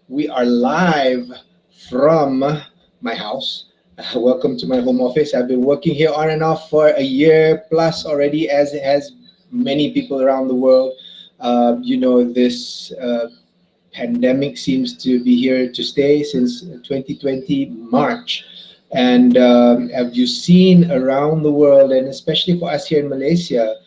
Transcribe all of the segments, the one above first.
We are live from my house. Welcome to my home office. I've been working here on and off for a year plus already, as has many people around the world. This pandemic seems to be here to stay since 2020 March. And have you seen around the world, and especially for us here in Malaysia,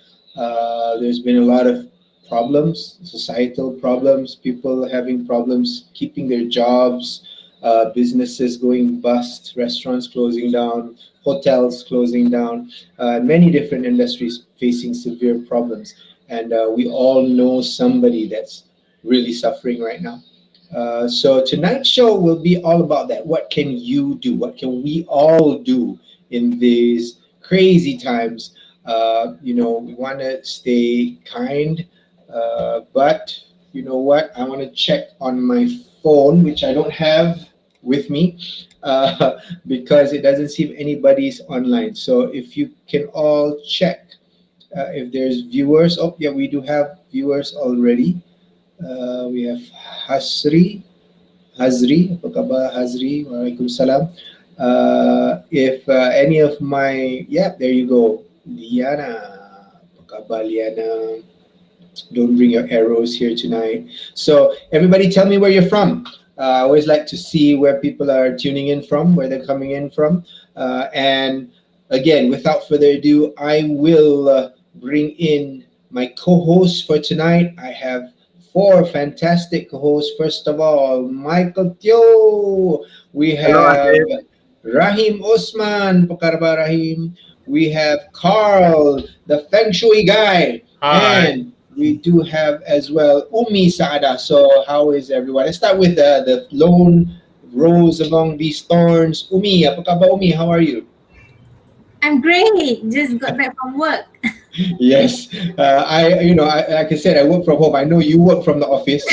there's been a lot of problems, societal problems, people having problems keeping their jobs, businesses going bust, restaurants closing down, hotels closing down, many different industries facing severe problems. And we all know somebody that's really suffering right now. So tonight's show will be all about that. What can you do? What can we all do in these crazy times? We want to stay kind, but you know what? I want to check on my phone, which I don't have with me, because it doesn't seem anybody's online. So if you can all check if there's viewers. Oh, yeah, we do have viewers already. We have Hazri, apa khabar Hazri? Waalaikumsalam. If any of my, yeah, there you go. Liana, apa khabar Liana? Don't bring your arrows here tonight. So everybody tell me where you're from. I always like to see where people are tuning in from, where they're coming in from. And again, without further ado, I will bring in my co-hosts for tonight. I have four fantastic co-hosts. First of all, Michael Teo. We Hello, have Ajay. Rahim Osman. Pakarba Rahim. We have Carl, the Feng Shui guy. Hi. And we do have as well Umi Saada. So how is everyone? Let's start with the lone rose among these thorns. Umi, apa khabar Umi? How are you? I'm great. Just got back from work. Yes, like I said, I work from home. I know you work from the office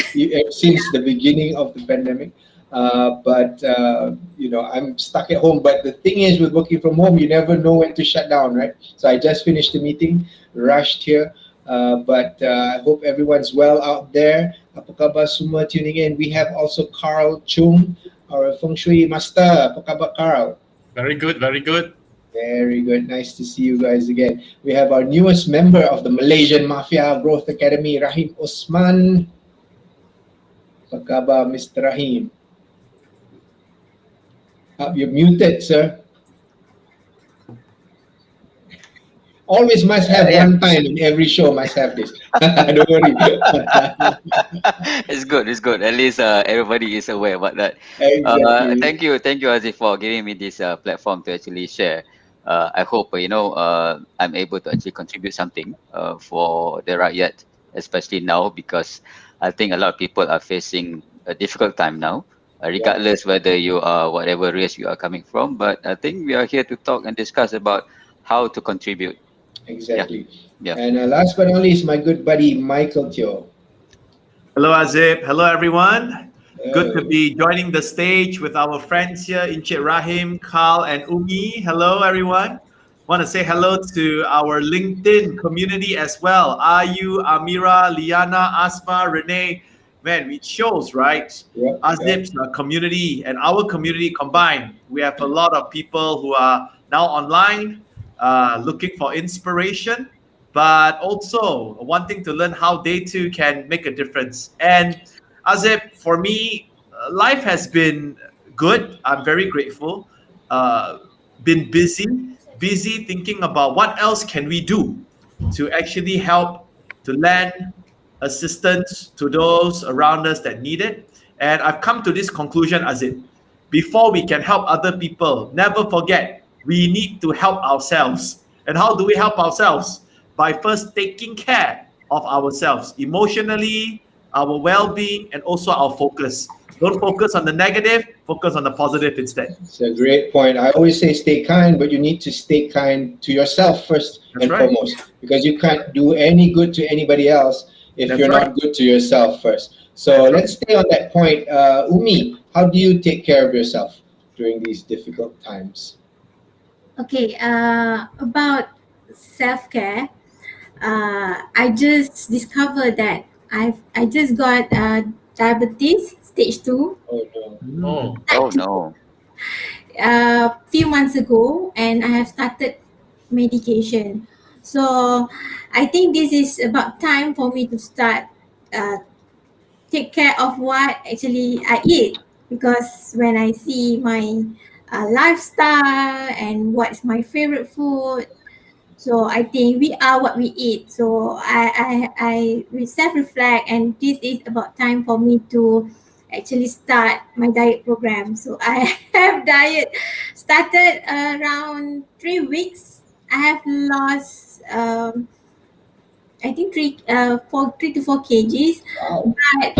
since the beginning of the pandemic. But I'm stuck at home. But the thing is, with working from home, you never know when to shut down, right? So I just finished the meeting, rushed here. But I hope everyone's well out there. Apa khabar semua tuning in? We have also Carl Chung, our feng shui master. Apa khabar, Carl? Very good, very good. Very good. Nice to see you guys again. We have our newest member of the Malaysian Mafia Growth Academy, Rahim Osman. Apa khabar, Mr. Rahim? You're muted, sir. Always must have one time in every show, must have this. Don't worry. It's good. It's good. At least everybody is aware about that. Exactly. Thank you, Aziz, for giving me this platform to actually share. I hope I'm able to actually contribute something for the rakyat, especially now, because I think a lot of people are facing a difficult time now, regardless whether you are whatever race you are coming from. But I think we are here to talk and discuss about how to contribute. Exactly. Yeah. And last but not least, my good buddy, Michael Teo. Hello, Azib. Hello, everyone. Good to Oh, be joining the stage with our friends here, Encik Rahim, Carl, and Umi. Hello, everyone. Want to say hello to our LinkedIn community as well. Ayu, Amira, Liana, Asma, Renee. Man, it shows, right? yeah, yeah. Azib's community and our community combined. We have a lot of people who are now online, looking for inspiration, but also wanting to learn how they too can make a difference. And Azib, for me, life has been good. I'm very grateful. Uh, been busy thinking about what else can we do to actually help to lend assistance to those around us that need it. And I've come to this conclusion, Azib. Before we can help other people, never forget we need to help ourselves. And how do we help ourselves? By first taking care of ourselves emotionally, our well being, and also our focus. Don't focus on the negative, focus on the positive instead. It's a great point. I always say stay kind, but you need to stay kind to yourself first That's and right. foremost, because you can't do any good to anybody else if That's you're right. not good to yourself first. So That's right. let's stay on that point. Umi, how do you take care of yourself during these difficult times? Okay, about self care, I just discovered that I just got diabetes stage 2 Oh no. Oh, Oh no. few months ago, and I have started medication. So I think this is about time for me to start take care of what actually I eat, because when I see my lifestyle and what's my favorite food, so I think we are what we eat. So I self-reflect, and this is about time for me to actually start my diet program. So I have diet started around 3 weeks. I have lost I think 3 to 4 kgs. Wow. But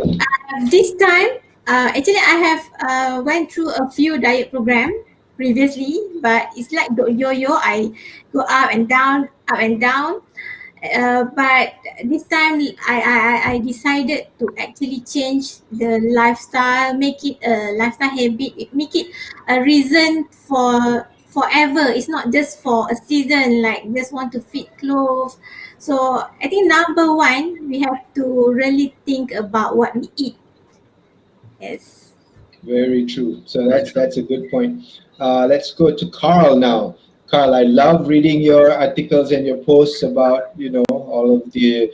this time, actually, I have went through a few diet program previously, but it's like the yo-yo. I go up and down, up and down. But this time, I decided to actually change the lifestyle, make it a lifestyle habit, make it a reason for forever. It's not just for a season, like just want to fit clothes. So I think number one, we have to really think about what we eat. Yes. Very true. So that's a good point. Let's go to Carl now. Carl, I love reading your articles and your posts about all of the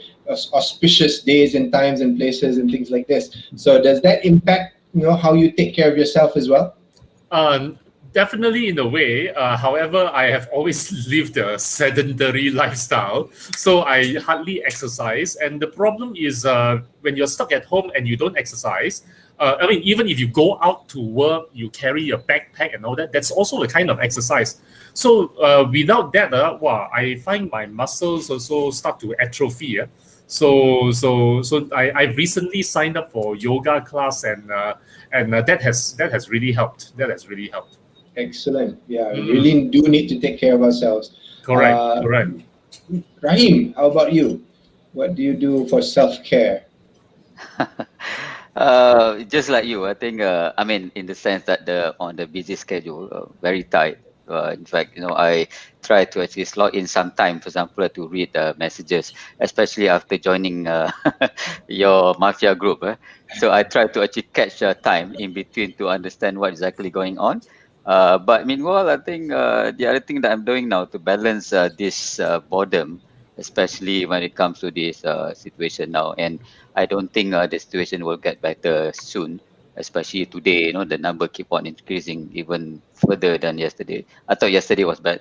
auspicious days and times and places and things like this. So does that impact how you take care of yourself as well? Um, definitely in a way. However, I have always lived a sedentary lifestyle, so I hardly exercise. And the problem is when you're stuck at home and you don't exercise. I mean, even if you go out to work, you carry your backpack and all that. That's also a kind of exercise. So without that, wow, I find my muscles also start to atrophy. So I've recently signed up for yoga class, and that has really helped. That has really helped. Excellent. Yeah, we really do need to take care of ourselves. Correct. Uh, Correct. Rahim, how about you? What do you do for self-care? Just like you, I think. I mean, in the sense that on the busy schedule, very tight. In fact, I try to actually slot in some time, for example, to read messages, especially after joining your mafia group. So I try to actually catch time in between to understand what is actually going on. But meanwhile, I think the other thing that I'm doing now to balance this boredom, especially when it comes to this situation now, and I don't think the situation will get better soon, especially today. The number keep on increasing even further than yesterday. I thought yesterday was bad,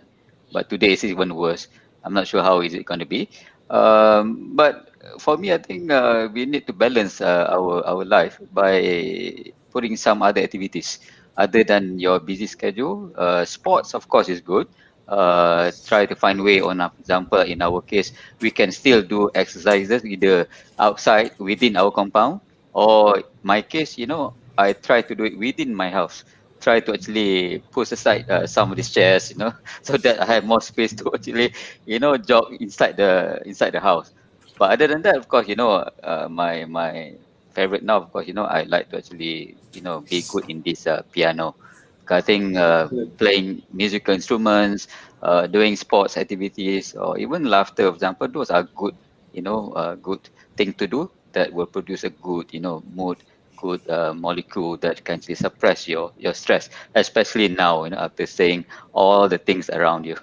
but today is even worse. I'm not sure how is it going to be. But for me, I think we need to balance our life by putting some other activities other than your busy schedule. Sports, of course, is good. Try to find way on, for example, in our case, we can still do exercises either outside within our compound, or my case, I try to do it within my house. Try to actually push aside some of these chairs, so that I have more space to actually, jog inside the house. But other than that, of course, my favorite now, of course, I like to actually, be good in this piano. I think playing musical instruments, doing sports activities, or even laughter, for example, those are good, good thing to do that will produce a good, mood, good molecule that can actually suppress your stress, especially now, after saying all the things around you.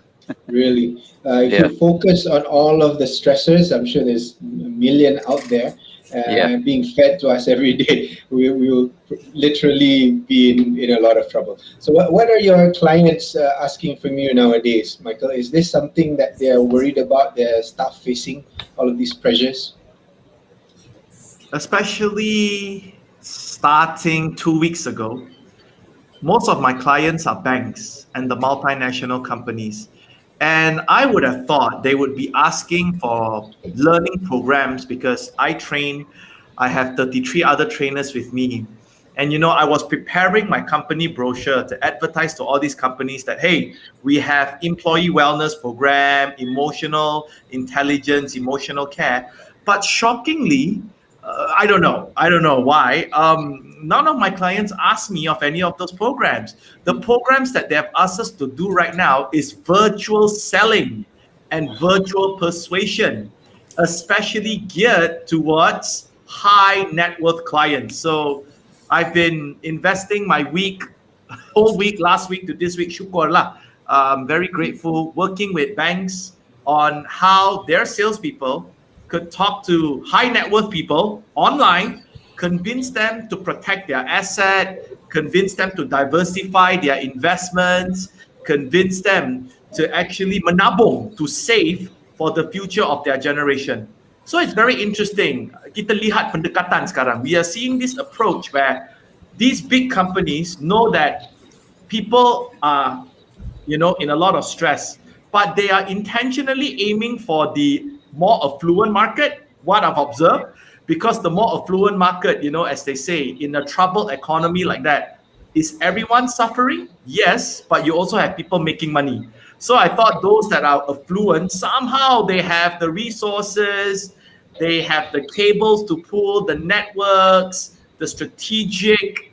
Really, if Yeah, you focus on all of the stressors, I'm sure there's a million out there yeah. being fed to us every day. We will literally be in a lot of trouble. So, what are your clients asking from you nowadays, Michael? Is this something that they're worried about? Their staff facing all of these pressures? Especially starting 2 weeks ago, most of my clients are banks and the multinational companies. And I would have thought they would be asking for learning programs because I have 33 other trainers with me. And I was preparing my company brochure to advertise to all these companies that, hey, we have employee wellness program, emotional intelligence, emotional care. But shockingly, I don't know why. None of my clients ask me of any of those programs. The programs that they have asked us to do right now is virtual selling and virtual persuasion, especially geared towards high net worth clients. So I've been investing my whole week, last week to this week, syukur lah. Very grateful, working with banks on how their salespeople could talk to high net worth people online, convince them to protect their asset, convince them to diversify their investments, convince them to actually menabung, to save for the future of their generation. So it's very interesting. Kita lihat pendekatan sekarang. We are seeing this approach where these big companies know that people are, in a lot of stress, but they are intentionally aiming for the more affluent market, what I've observed, because the more affluent market, as they say, in a troubled economy like that, is everyone suffering? Yes, but you also have people making money. So I thought those that are affluent, somehow they have the resources, they have the cables to pull, the networks, the strategic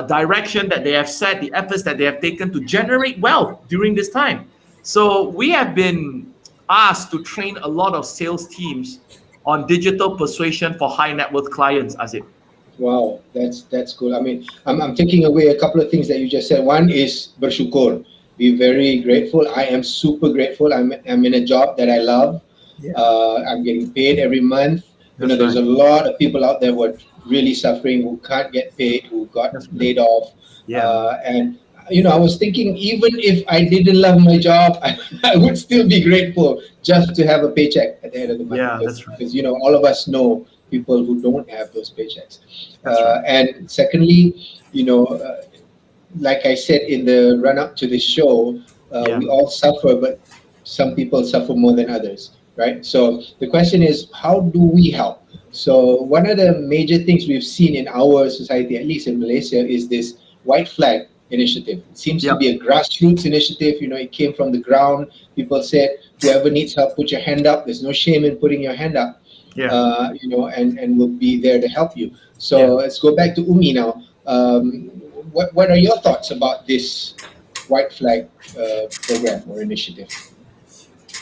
direction that they have set, the efforts that they have taken to generate wealth during this time. So we have been asked to train a lot of sales teams on digital persuasion for high net worth clients, Azib. Wow, that's cool. I mean, I'm taking away a couple of things that you just said. One is bersyukur. Be very grateful. I am super grateful. I'm in a job that I love. Yeah. I'm getting paid every month. That's There's right. a lot of people out there who are really suffering, who can't get paid, who got That's right. laid off. Yeah. And I was thinking, even if I didn't love my job, I would still be grateful just to have a paycheck at the end of the month. Yeah, that's right. Because all of us know people who don't have those paychecks. That's right. And secondly, like I said in the run-up to this show, Yeah. we all suffer, but some people suffer more than others, right? So the question is, how do we help? So one of the major things we've seen in our society, at least in Malaysia, is this white flag initiative. It seems to Yeah. be a grassroots initiative. It came from the ground. People said, whoever needs help, put your hand up. There's no shame in putting your hand up. Yeah. And we'll be there to help you. So let's go back to Umi now. What are your thoughts about this white flag program or initiative?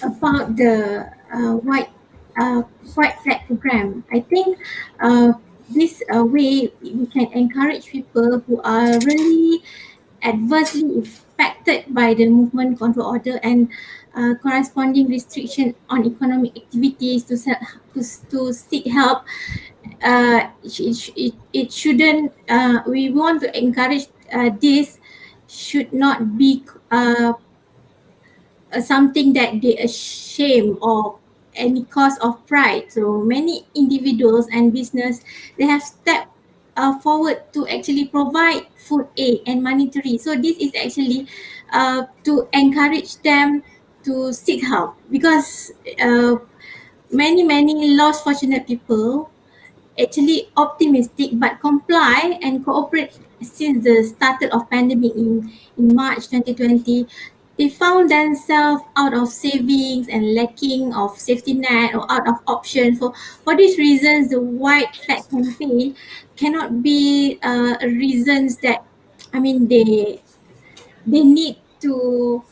About the white flag program, I think this way we can encourage people who are really adversely affected by the movement control order and corresponding restriction on economic activities to seek help. It shouldn't. We want to encourage this should not be something that they ashamed of any cause of pride. So many individuals and business, they have stepped forward to actually provide food aid and monetary. So this is actually to encourage them to seek help, because many lost fortunate people actually optimistic but comply and cooperate since the started of pandemic in March 2020. They found themselves out of savings and lacking of safety net or out of options. So for these reasons, the white flag campaign cannot be reasons that, they need to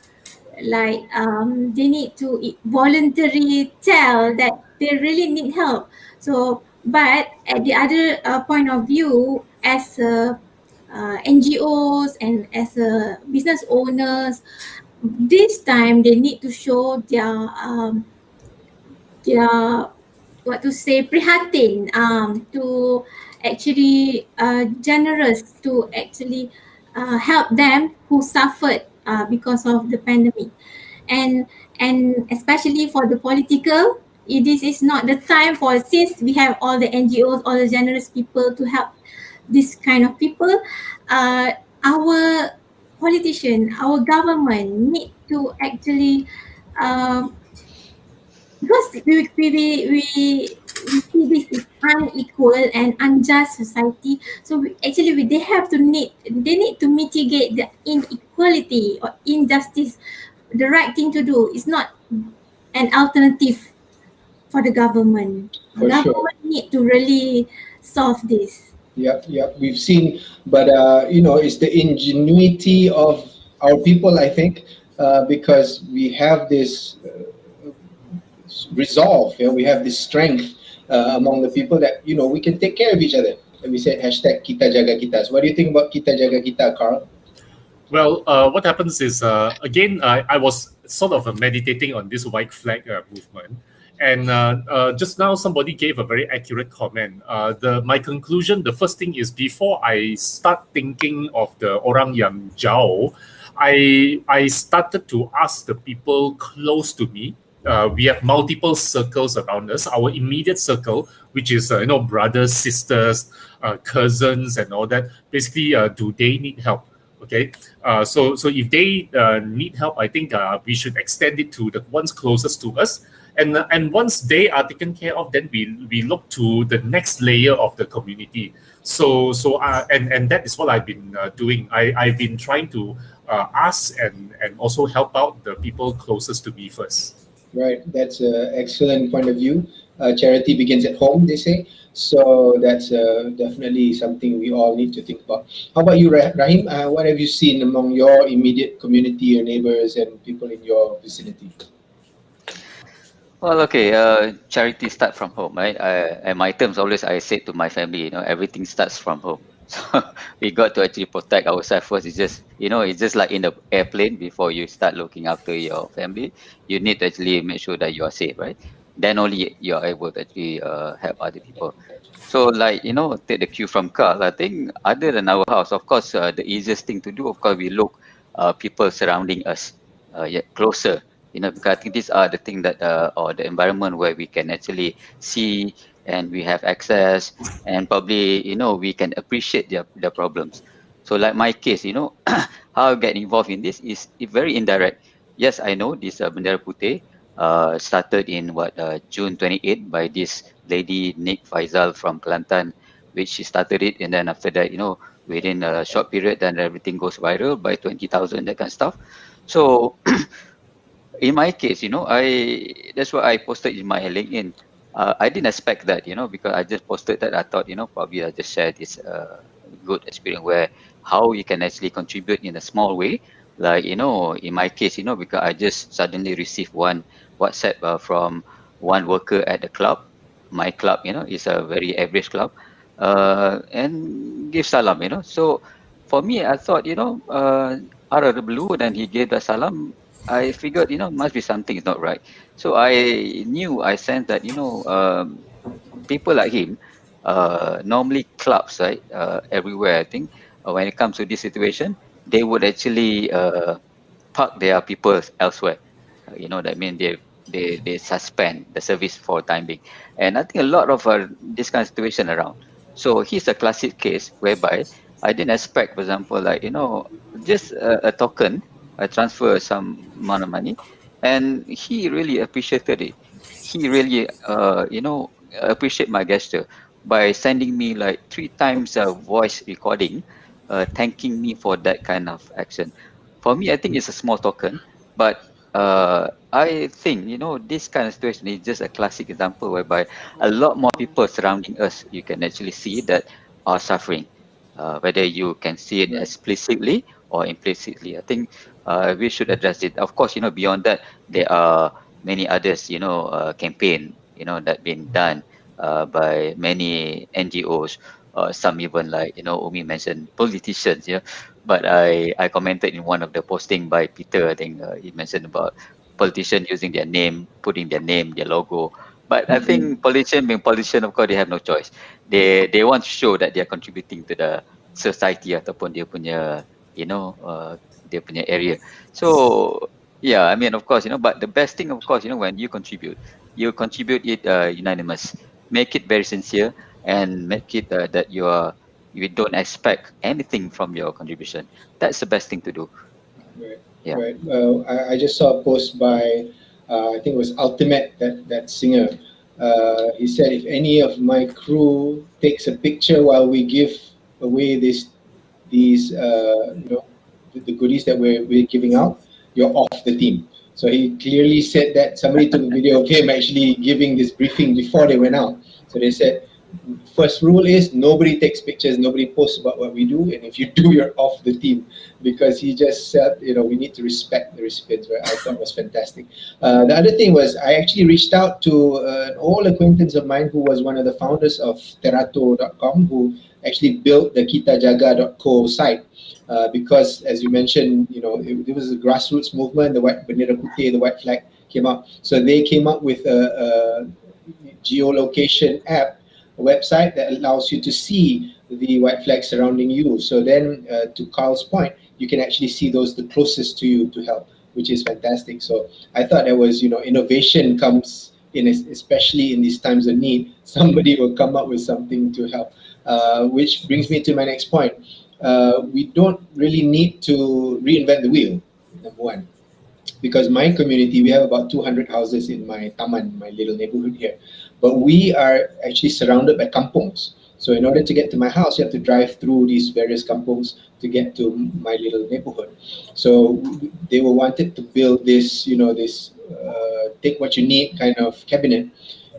they need to voluntarily tell that they really need help. So, but at the other point of view, as NGOs and as business owners, this time they need to show their prihatin, to actually generous to actually help them who suffered because of the pandemic, and especially for the political, this is not the time since we have all the NGOs, all the generous people to help this kind of people. Our politician, our government need to actually because we see this is unequal and unjust society. So they need to mitigate the inequality or injustice. The right thing to do is not an alternative for the government. For sure. Government need to really solve this. Yep. We've seen, but it's the ingenuity of our people, I think, because we have this resolve. We have this strength among the people that, you know, we can take care of each other. And we said hashtag Kita Jaga Kita. So what do you think about Kita Jaga Kita, Carl? Well, what happens is, again, I was sort of meditating on this white flag movement. And just now, somebody gave a very accurate comment. My conclusion, the first thing is, before I start thinking of the orang yang jauh, I started to ask the people close to me. We have multiple circles around us. Our immediate circle, which is brothers, sisters, cousins, and all that. Basically, do they need help? Okay, so if they need help, I think we should extend it to the ones closest to us. And once they are taken care of, then we look to the next layer of the community. So and that is what I've been doing. I've been trying to ask and also help out the people closest to me first. Right, that's an excellent point of view. Charity begins at home, they say. So that's definitely something we all need to think about. How about you, Rahim? What have you seen among your immediate community, your neighbors, and people in your vicinity? Well, okay, charity start from home, right? And my terms always I say to my family, everything starts from home. So we got to actually protect ourselves first. It's just, it's just like in the airplane. Before you start looking after your family, you need to actually make sure that you are safe, right? Then only you are able to actually help other people. So like, take the cue from Carl. I think other than our house, of course, the easiest thing to do, of course, we look people surrounding us closer. Because I think these are the things that, or the environment where we can actually see and we have access, and probably, we can appreciate their problems. So like my case, how I get involved in this is very indirect. Yes, I know this Bendera Putih started in June 28 by this lady, Nick Faisal from Kelantan, which she started it. And then after that, within a short period, then everything goes viral by 20,000, that kind of stuff. So in my case, that's what I posted in my LinkedIn. I didn't expect that, because I just posted that. I thought, probably I just shared this good experience where how you can actually contribute in a small way. Like, in my case, because I just suddenly received one WhatsApp from one worker at the club. My club, is a very average club, and give salam, So for me, I thought, out of the blue, then he gave the salam. I figured, must be something is not right. So I sensed that, people like him, normally clubs, right, everywhere, I think, when it comes to this situation, they would actually park their people elsewhere. That means they suspend the service for a time being. And I think a lot of this kind of situation around. So he's a classic case whereby I didn't expect, for example, like, just a token, I transfer some amount of money, and he really appreciated it. He really, appreciate my gesture by sending me like 3 times a voice recording, thanking me for that kind of action. For me, I think it's a small token, but I think, this kind of situation is just a classic example whereby a lot more people surrounding us, you can actually see that are suffering, whether you can see it explicitly or implicitly. I think we should address it. Of course, beyond that, there are many others, campaign, that been done by many NGOs. Some even like, Umi mentioned politicians, But I commented in one of the posting by Peter. I think he mentioned about politicians using their name, putting their name, their logo. But I think politician being politician, of course, they have no choice. They want to show that they are contributing to the society ataupun dia punya, dia punya area. So yeah, I mean, of course, but the best thing, of course, when you contribute it unanimous, make it very sincere, and make it that you don't expect anything from your contribution. That's the best thing to do. Right. Yeah. Right. Well, I just saw a post by I think it was Ultimate, that singer. He said, if any of my crew takes a picture while we give away these the goodies that we're giving out, you're off the team. So he clearly said that somebody took a video of him actually giving this briefing before they went out. So they said, first rule is nobody takes pictures, nobody posts about what we do, and if you do, you're off the team, because he just said, we need to respect the recipients, right? I thought was fantastic. The other thing was I actually reached out to an old acquaintance of mine who was one of the founders of Terato.com, who actually built the kitajaga.co site. Because as you mentioned, it was a grassroots movement, the white bendera putih, the white flag came up. So they came up with a geolocation app, a website that allows you to see the white flag surrounding you. So then, to Carl's point, you can actually see those the closest to you to help, which is fantastic. So I thought that was, innovation comes in, especially in these times of need. Somebody will come up with something to help, which brings me to my next point. We don't really need to reinvent the wheel, number one, because my community, we have about 200 houses in my taman, my little neighborhood here, but we are actually surrounded by kampungs. So in order to get to my house, you have to drive through these various kampungs to get to my little neighborhood. So they were wanted to build this, this take what you need kind of cabinet,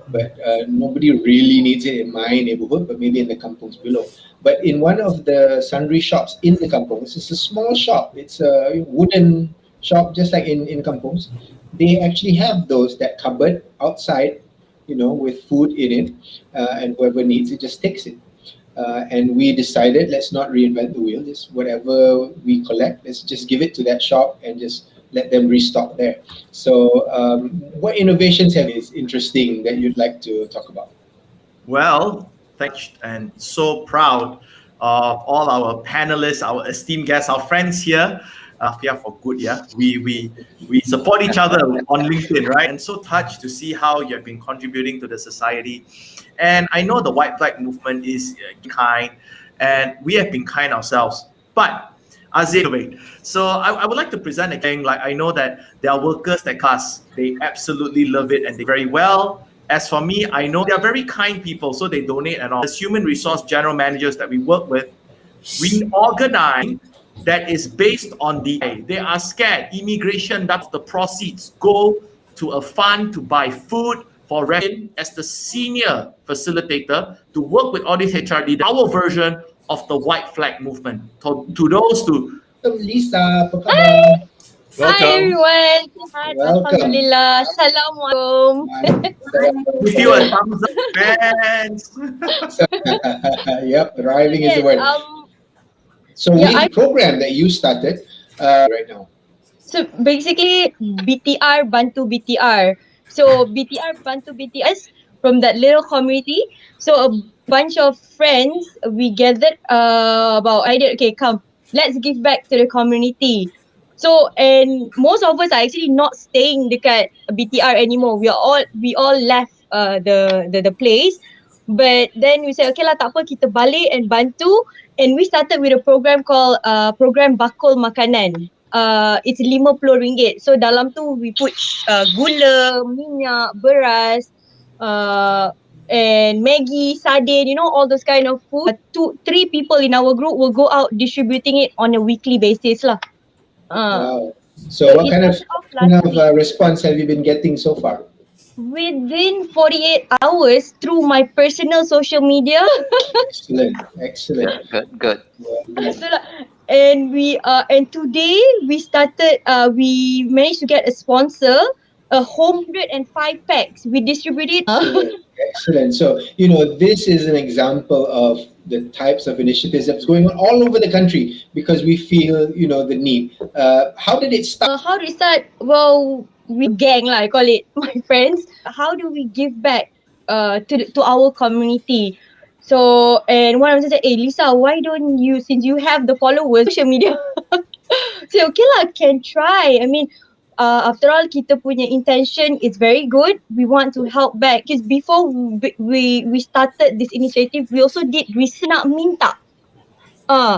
but nobody really needs it in my neighborhood, but maybe in the kampungs below. But in one of the sundry shops in the kampungs, it's a small shop. It's a wooden shop, just like in kampungs. They actually have those, that cupboard outside, with food in it, and whoever needs it just takes it. And we decided, let's not reinvent the wheel. Just whatever we collect, let's just give it to that shop and just let them restock there. So what innovations is interesting that you'd like to talk about? Well, thanks, and so proud of all our panelists, our esteemed guests, our friends here. For good, yeah. We support each other on LinkedIn, right? And so touched to see how you have been contributing to the society. And I know the white flag movement is kind, and we have been kind ourselves. But Aziz, so I would like to present again. Like, I know that there are workers that class, they absolutely love it and they very well. As for me, I know they are very kind people, so they donate and all. As human resource general managers that we work with, we organize that is based on they are scared. Immigration, that's the proceeds go to a fund to buy food for rent. As the senior facilitator to work with all these HR leaders, our version of the white flag movement. To those to Lisa, apa khabar? Hi Welcome. everyone. Sihat. Welcome. Alhamdulillah. Assalamualaikum. give you a thumbs up, fans. Yep, arriving is the word. So yeah, we program that you started right now. So basically BTR Bantu BTR. So BTR Bantu BTR from that little community. So a bunch of friends, we gathered about idea, okay, come, let's give back to the community. So, and most of us are actually not staying dekat BTR anymore. We all left the place. But then we said, okay lah, tak apa, kita balik and bantu. And we started with a program called program Bakul Makanan. It's RM50. So dalam tu we put gula, minyak, beras, and Maggi, sardine, all those kind of food. 2-3 people in our group will go out distributing it on a weekly basis lah. Wow. So what kind of response have you been getting so far? Within 48 hours through my personal social media. Excellent. Good. And and today we started, we managed to get a sponsor, 105 packs. We distributed. Excellent. So, this is an example of the types of initiatives that's going on all over the country because we feel, the need. How did it start? How did it start? Well, we gang lah, I call it, my friends. How do we give back to our community? So, and one of them said, hey Lisa, why don't you, since you have the followers, social media, say, okay lah, can try. I mean, after all, kita punya intention is very good. We want to help back. Because before we started this initiative, we also did research nak minta.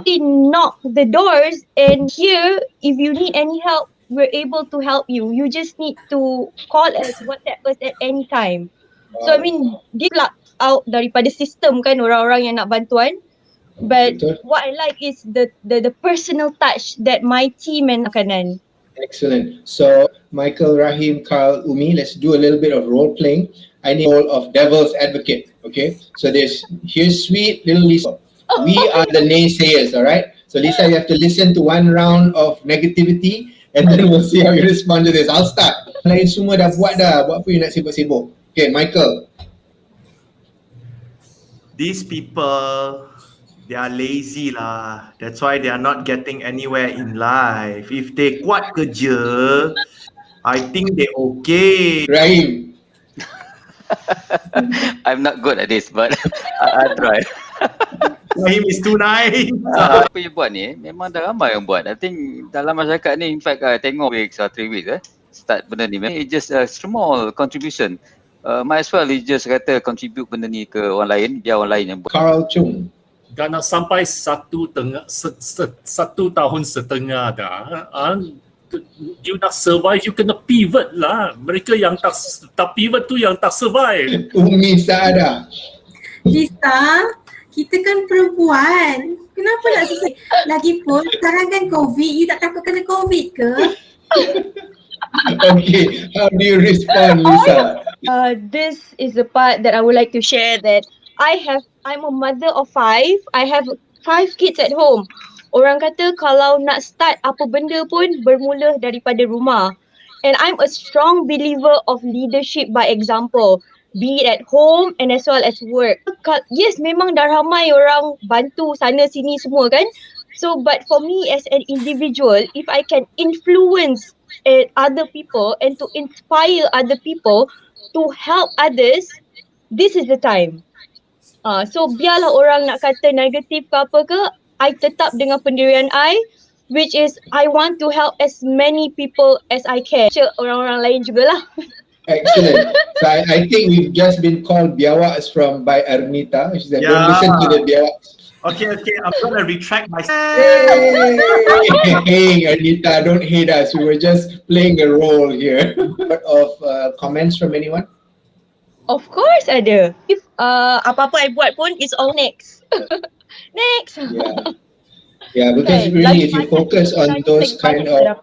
We knock the doors, and here, if you need any help, we're able to help you. You just need to call us, WhatsApp us at any time. So I mean, dia plug out daripada sistem kan orang-orang yang nak bantuan. But what I like is the personal touch that my team and makanan. Excellent. So Michael, Rahim, Carl, Umi, let's do a little bit of role playing. I need role of devil's advocate. Okay, so here's sweet little Lisa. We are the naysayers, all right? So Lisa, you have to listen to one round of negativity and then we'll see how you respond to this. I'll start. Lain semua dah buat apa you nak sibuk-sibuk? Okay, Michael. These people, they are lazy lah. That's why they are not getting anywhere in life. If they kuat kerja, I think they okay. Rahim. I'm not good at this, but I try. Rahim is too nice. Apa you buat ni, memang dah ramai yang buat. I think dalam masyarakat ni, in fact, tengok weeks or 3 weeks, start benda ni. It's just a small contribution. Might as well you just kata contribute benda ni ke orang lain, biar orang lain yang buat. Carl Chung. Dah nak sampai 1 tahun setengah dah. You nak survive, you kena pivot lah. Mereka yang tak pivot tu yang tak survive. Umi Saada. Lisa, kita kan perempuan. Kenapa nak susah? Lagipun sekarang kan COVID, you tak takut kena COVID ke? Okay, how do you respond, Lisa? This is the part that I would like to share that I'm a mother of 5. I have 5 kids at home. Orang kata kalau nak start apa benda pun bermula daripada rumah. And I'm a strong believer of leadership by example. Be it at home and as well as work. Yes, memang dah ramai orang bantu sana sini semua kan. So but for me as an individual, if I can influence other people and to inspire other people to help others, this is the time. So biarlah orang nak kata negatif ke apa ke, I tetap dengan pendirian I, which is I want to help as many people as I can. Orang-orang lain jugalah. Excellent. So I think we've just been called biawaks by Ernita. She said, don't listen to the biawaks. Okay, I'm gonna retract myself. Hey, Ernita, don't hate us. We were just playing a role here. Of comments from anyone? Of course ada. If apa-apa I buat pun, it's all next. Next. Yeah, because really if you focus on those kind of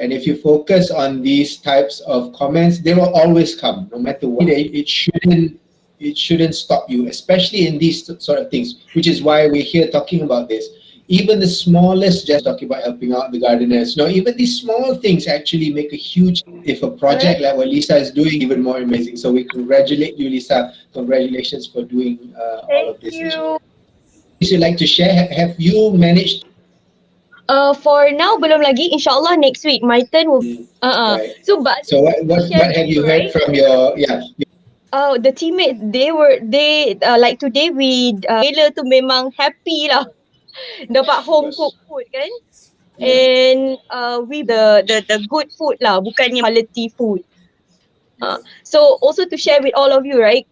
and if you focus on these types of comments, they will always come, no matter what. It shouldn't stop you, especially in these sort of things, which is why we're here talking about this. Even the smallest, just talking about helping out the gardeners, even these small things actually make a huge, if a project like what Lisa is doing, even more amazing. So we congratulate you, Lisa. Congratulations for doing all of this. Thank you. Would you like to share, have you managed? For now, belum lagi. InsyaAllah next week, my turn will. Right. So what have you heard from your the teammates? They like today we Taylor tu memang happy lah. Dapat home cooked food kan, and with the good food lah, bukannya quality food. So also to share with all of you, right?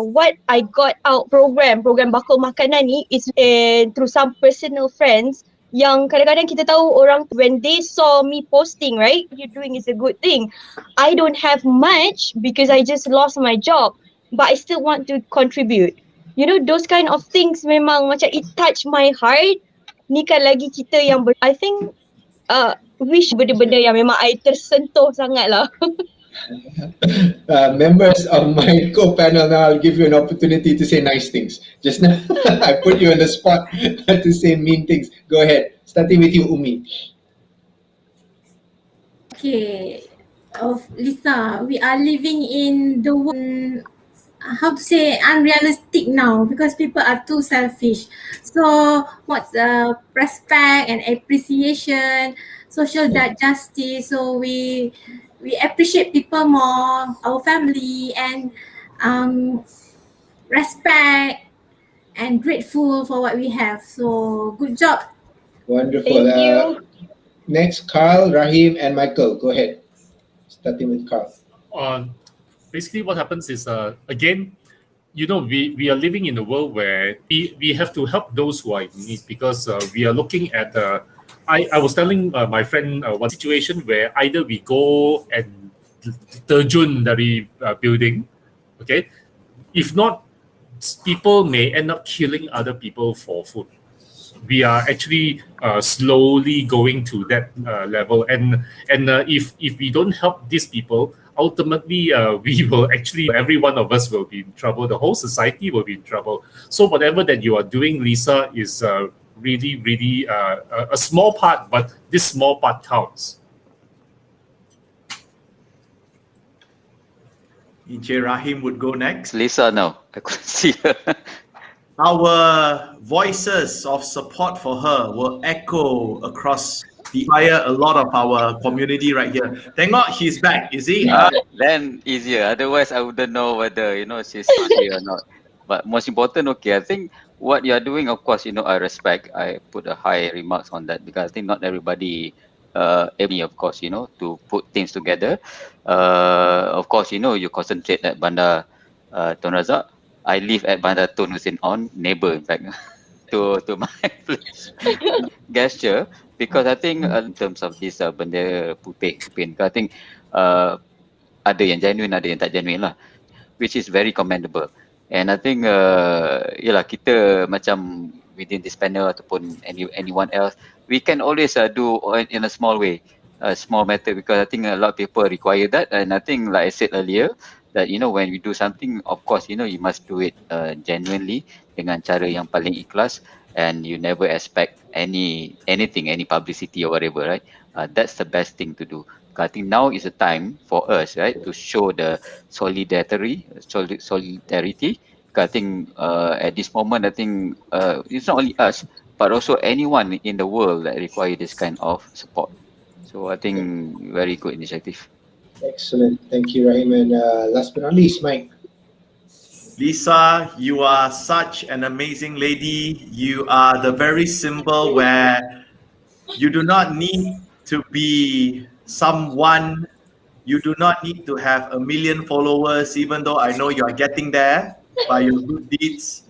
What I got out program bakul makanan ni is through some personal friends yang kadang-kadang kita tahu orang when they saw me posting, right? You're doing is a good thing. I don't have much because I just lost my job, but I still want to contribute. You know, those kind of things memang macam it touch my heart. Ni kan lagi kita yang I think wish benda-benda yang memang I tersentuh sangat lah. Members of my co-panel, now I'll give you an opportunity to say nice things. Just now, I put you on the spot to say mean things. Go ahead, starting with you, Umi. Okay, Lisa, we are living in the world, how to say, unrealistic now because people are too selfish. So what's respect and appreciation, social justice. So we appreciate people more, our family, and respect and grateful for what we have. So good job. Wonderful. Thank you. Next, Carl, Rahim, and Michael. Go ahead. Starting with Carl. Basically what happens is, again, we are living in a world where we have to help those who are in need because we are looking at, I was telling my friend one situation where either we go and terjun dari building, okay? If not, people may end up killing other people for food. We are actually slowly going to that level, and if we don't help these people, ultimately we will actually, every one of us will be in trouble. The whole society will be in trouble. So whatever that you are doing, Lisa, is really a small part, but this small part counts. Encik Rahim would go next. Lisa, no, I couldn't see her. Our voices of support for her will echo across the entire a lot of our community right here. Tengok, she's back, is he? Then easier. Otherwise, I wouldn't know whether she's happy or not. But most important, okay, I think what you are doing, of course, I respect. I put a high remarks on that because I think not everybody, able, of course, to put things together. Of course, you concentrate at Bandar Tun Razak. I live at Bandar Tun Hussein On, neighbor, in fact, to my place. Gesture, because I think in terms of this bendera putih, I think ada yang genuine, ada yang tak genuine lah, which is very commendable. And I think yalah, kita macam within this panel ataupun anyone else, we can always do in a small way, a small matter, because I think a lot of people require that. And I think, like I said earlier, that when we do something, of course, you must do it genuinely dengan cara yang paling ikhlas, and you never expect anything, any publicity or whatever, right? That's the best thing to do. I think now is the time for us, right, to show the solidarity. I think at this moment, I think it's not only us, but also anyone in the world that require this kind of support. So I think very good initiative. Excellent. Thank you, Rahim. And last but not least, Mike. Lisa, you are such an amazing lady. You are the very symbol where you do not need to be someone, you do not need to have 1 million followers, even though I know you are getting there by your good deeds.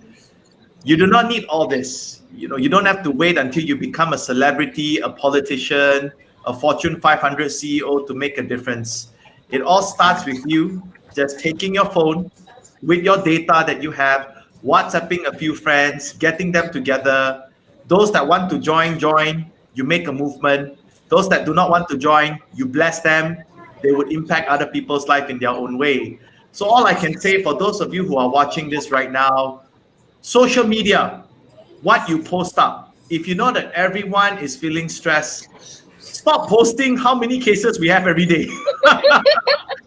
You do not need all this. You don't have to wait until you become a celebrity, a politician, a Fortune 500 CEO to make a difference. It all starts with you just taking your phone with your data that you have, WhatsApping a few friends, getting them together. Those that want to join, you make a movement. Those that do not want to join, you bless them. They would impact other people's life in their own way. So all I can say for those of you who are watching this right now, social media, what you post up. If you know that everyone is feeling stressed, stop posting how many cases we have every day.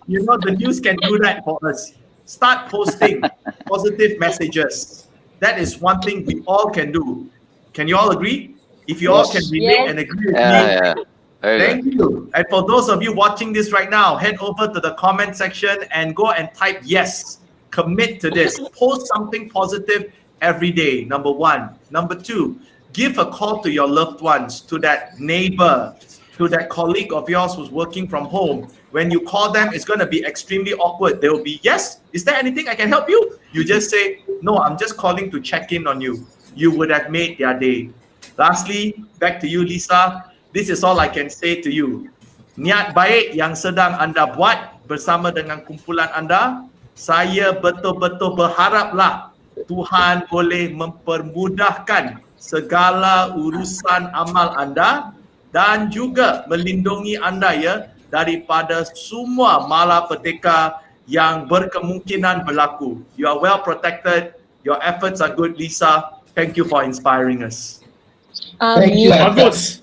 The news can do that for us. Start posting positive messages. That is one thing we all can do. Can you all agree? If you all can relate and agree with me, thank you. And for those of you watching this right now, head over to the comment section and go and type yes. Commit to this. Post something positive every day, number one. Number two, give a call to your loved ones, to that neighbor, to that colleague of yours who's working from home. When you call them, it's going to be extremely awkward. They will be, yes, is there anything I can help you? You just say, no, I'm just calling to check in on you. You would have made their day. Lastly, back to you, Lisa. This is all I can say to you. Niat baik yang sedang anda buat bersama dengan kumpulan anda, saya betul-betul berharaplah Tuhan boleh mempermudahkan segala urusan amal anda dan juga melindungi anda daripada semua malapetaka yang berkemungkinan berlaku. You are well protected. Your efforts are good, Lisa. Thank you for inspiring us. Thank you. Bagus.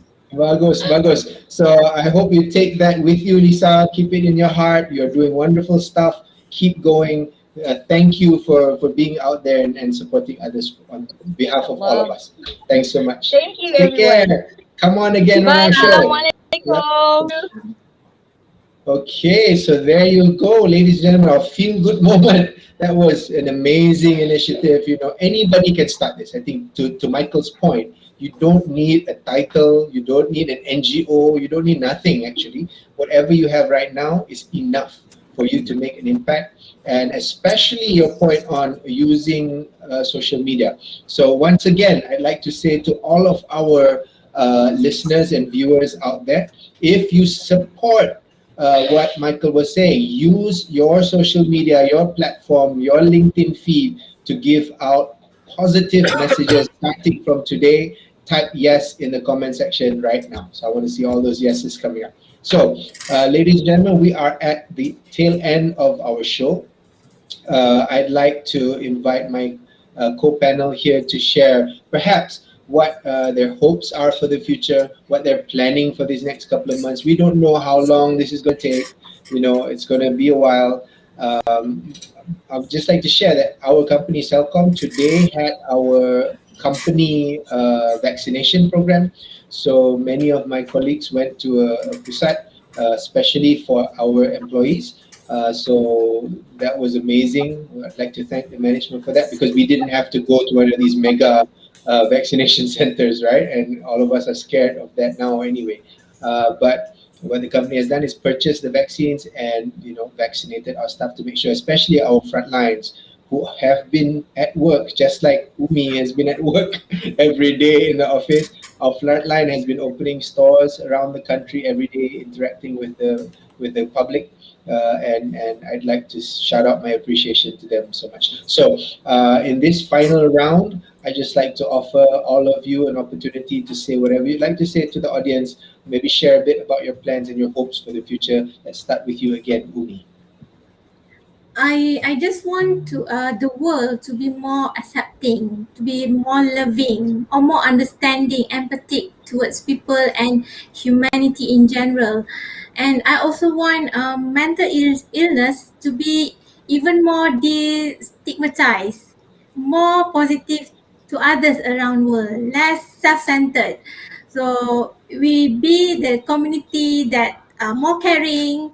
So I hope you take that with you, Lisa. Keep it in your heart. You're doing wonderful stuff. Keep going. Thank you for being out there and supporting others on behalf of all of us. Thanks so much. Thank you, Take everyone. care. Come on again Bye. on our show. Assalamualaikum. Okay, so there you go, ladies and gentlemen, our feel-good moment. That was an amazing initiative. Anybody can start this. I think to Michael's point, you don't need a title, you don't need an NGO, you don't need nothing actually. Whatever you have right now is enough for you to make an impact, and especially your point on using social media. So once again, I'd like to say to all of our listeners and viewers out there, if you support what Michael was saying, use your social media, your platform, your LinkedIn feed to give out positive messages starting from today. Type yes in the comment section right now. So I want to see all those yeses coming up. So, ladies and gentlemen, we are at the tail end of our show. I'd like to invite my co-panel here to share perhaps what their hopes are for the future, what they're planning for these next couple of months. We don't know how long this is going to take. You know, it's going to be a while. Um, I'd just like to share that our company, Celcom, today had our company vaccination program. So many of my colleagues went to a pusat, especially for our employees. So that was amazing. I'd like to thank the management for that because we didn't have to go to one of these mega vaccination centers, right? And all of us are scared of that now anyway. But what the company has done is purchase the vaccines and vaccinated our staff to make sure, especially our front lines who have been at work, just like Umi has been at work every day in the office. Our front line has been opening stores around the country every day, interacting with the public. And I'd like to shout out my appreciation to them so much. So in this final round, I just like to offer all of you an opportunity to say whatever you'd like to say to the audience. Maybe share a bit about your plans and your hopes for the future. Let's start with you again, Umi. I just want to the world to be more accepting, to be more loving, or more understanding, empathic towards people and humanity in general. And I also want mental illness to be even more destigmatized, more positive to others around world, less self-centered. So we be the community that are more caring,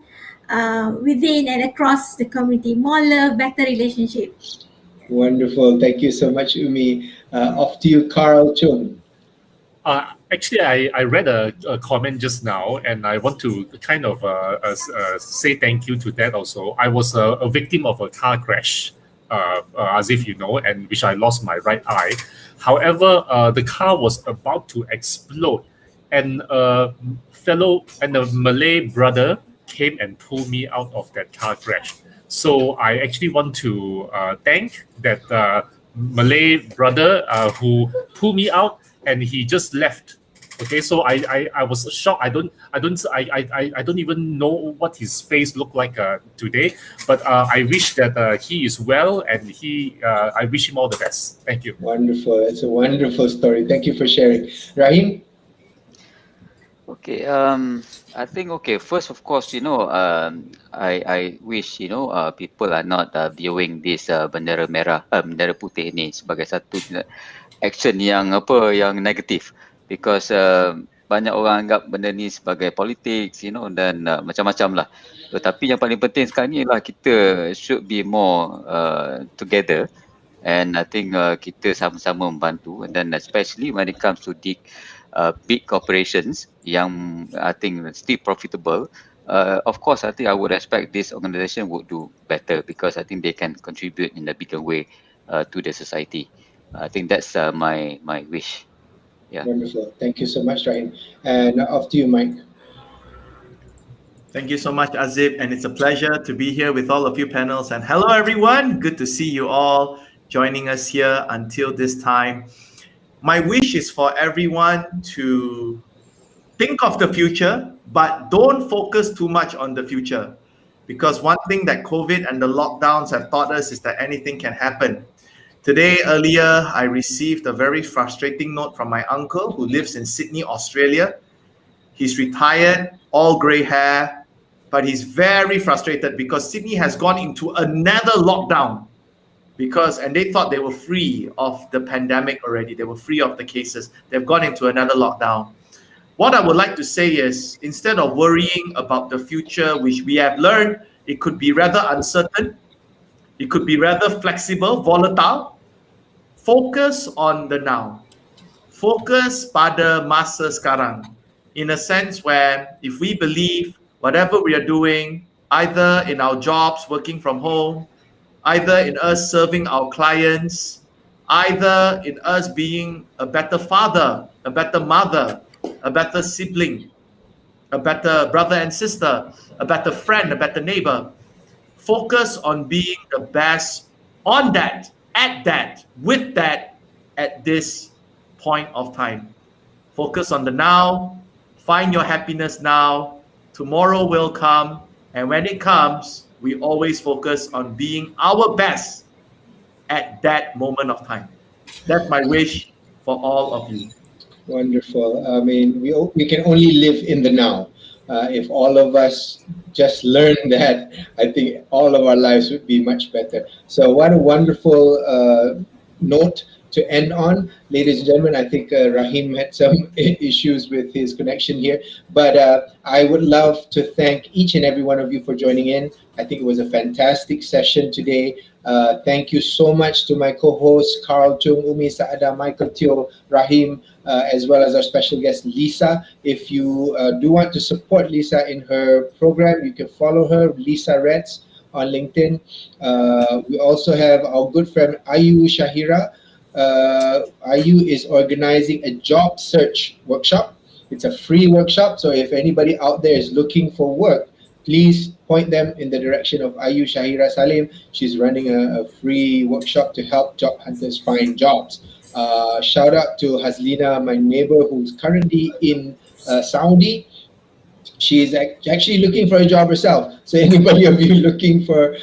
within and across the community. More love, better relationship. Wonderful. Thank you so much, Umi. Off to you, Carl Chung. Actually, I read a comment just now, and I want to kind of say thank you to that also. I was a victim of a car crash, as if you know, and which I lost my right eye. However, the car was about to explode, and a Malay brother came and pulled me out of that car crash. So I actually want to thank that Malay brother who pulled me out, and he just left. Okay, so I was shocked. I don't even know what his face looked like today. But I wish that he is well, and I wish him all the best. Thank you. Wonderful. It's a wonderful story. Thank you for sharing, Rahim. Okay, I think first of course, I wish people are not viewing this bendera merah, bendera putih ni sebagai satu action yang negatif, because banyak orang anggap benda ni sebagai politics, dan macam-macam lah. Tetapi yang paling penting sekarang ni ialah kita should be more together, and I think kita sama-sama membantu, and then especially when it comes to big corporations yang I think still profitable. Of course, I think I would expect this organization would do better because I think they can contribute in a bigger way to the society. I think that's my wish. Yeah. Wonderful. Thank you so much, Rahim. And off to you, Mike. Thank you so much, Azib, and it's a pleasure to be here with all of you panels. And hello, everyone. Good to see you all joining us here until this time. My wish is for everyone to think of the future, but don't focus too much on the future. Because one thing that COVID and the lockdowns have taught us is that anything can happen. Today, earlier, I received a very frustrating note from my uncle who lives in Sydney, Australia. He's retired, all grey hair, but he's very frustrated because Sydney has gone into another lockdown. And they thought they were free of the pandemic already. They were free of the cases. They've gone into another lockdown. What I would like to say is, instead of worrying about the future, which we have learned, it could be rather uncertain, it could be rather flexible, volatile, focus on the now. Focus pada masa sekarang. In a sense where if we believe whatever we are doing, either in our jobs, working from home, either in us serving our clients, either in us being a better father, a better mother, a better sibling, a better brother and sister, a better friend, a better neighbor. Focus on being the best on that, at that, with that, at this point of time. Focus on the now, find your happiness now, tomorrow will come. And when it comes, we always focus on being our best at that moment of time. That's my wish for all of you. Wonderful. I mean, we can only live in the now. If all of us just learn that, I think all of our lives would be much better. So, what a wonderful note to end on. Ladies and gentlemen, I think Rahim had some issues with his connection here, but I would love to thank each and every one of you for joining in. I think it was a fantastic session today. Thank you so much to my co-hosts, Carl Chung, Umi Saada, Michael Teo, Rahim, as well as our special guest, Lisa. If you do want to support Lisa in her program, you can follow her, Lisa Reds, on LinkedIn. We also have our good friend, Ayu Shahira. Ayu is organizing a job search workshop. It's a free workshop, so if anybody out there is looking for work, please point them in the direction of Ayu Shahira Salim. She's running a free workshop to help job hunters find jobs. Shout out to Hazlina, my neighbor, who's currently in Saudi. She's actually looking for a job herself. So anybody of you looking for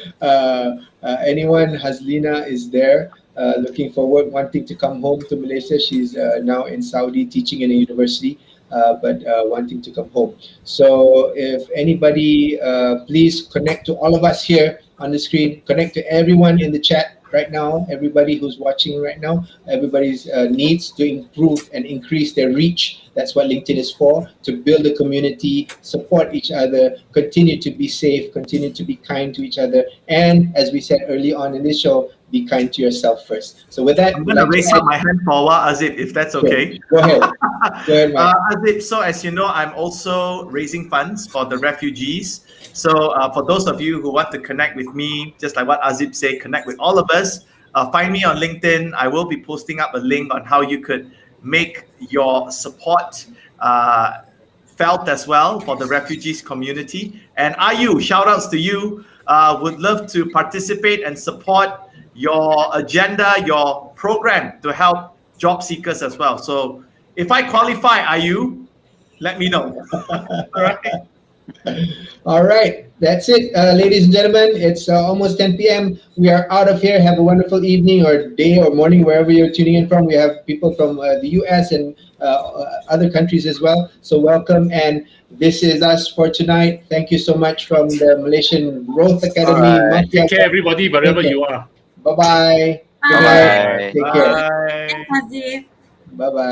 anyone, Hazlina is there. Looking for work, wanting to come home to Malaysia. She's now in Saudi teaching in a university, but wanting to come home. So if anybody, please connect to all of us here on the screen, connect to everyone in the chat right now, everybody who's watching right now, everybody's needs to improve and increase their reach. That's what LinkedIn is for, to build a community, support each other, continue to be safe, continue to be kind to each other, and as we said early on in this show, be kind to yourself first. So with that, I'm going to raise up my hand for Azib, if that's okay. Go ahead. Go ahead, Mike. Azib, so as you know, I'm also raising funds for the refugees. So for those of you who want to connect with me, just like what Azib said, connect with all of us, find me on LinkedIn. I will be posting up a link on how you could make your support felt as well for the refugees community. And Ayu, shout outs to you. Would love to participate and support your agenda, your program to help job seekers as well. So if I qualify, Ayu, let me know. All right. All right, that's it, ladies and gentlemen. It's almost 10 p.m. We are out of here. Have a wonderful evening or day or morning, wherever you're tuning in from. We have people from the US and other countries as well. So welcome. And this is us for tonight. Thank you so much from the Malaysian Growth Academy. Right. Take care, everybody, wherever you are. Bye-bye. Bye. Good night. Take care. Bye. Thanks, Azif. Bye-bye.